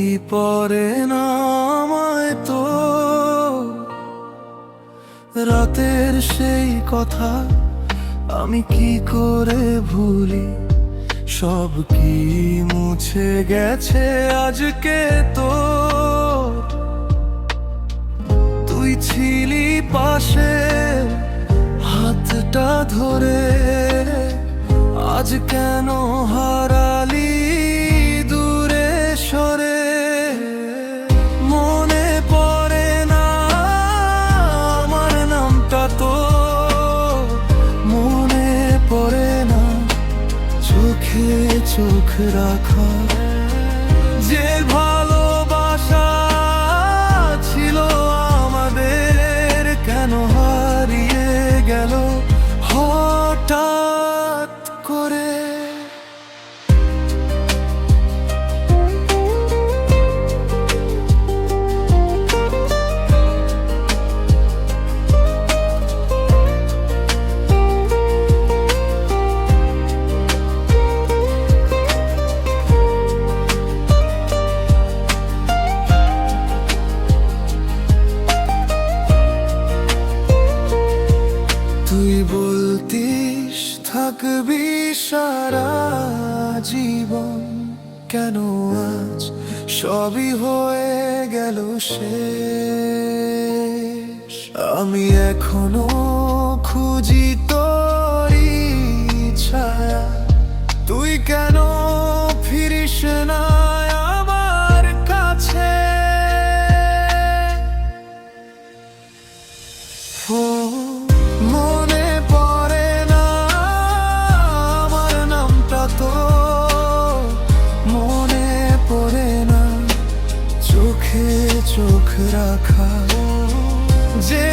কি পরে না আমায় তো রাতের সেই কথা আমি কি করে ভুলি, সব কি মুছে গেছে আজকে তো। তুই ছিলি পাশে হাতটা ধরে, আজ কেন হারালি দূরে সরে। মনে পড়ে না আমার নামটা তো, মনে পড়ে না চোখে চোখ রাখা যে ভালোবাসা ছিল আমাদের, কেন হারিয়ে গেল হঠাৎ করে। তুই বলতিস থাকবি সারা জীবন, কেন আজ সবই হয়ে গেল শেষ। আমি এখনো খুঁজি তোরই ছায়া, তুই কেন ফিরিস না আমার কাছে। মনে পড়ে না আমার নামটা তো, মনে পড়ে না চোখে চোখ রাখা যে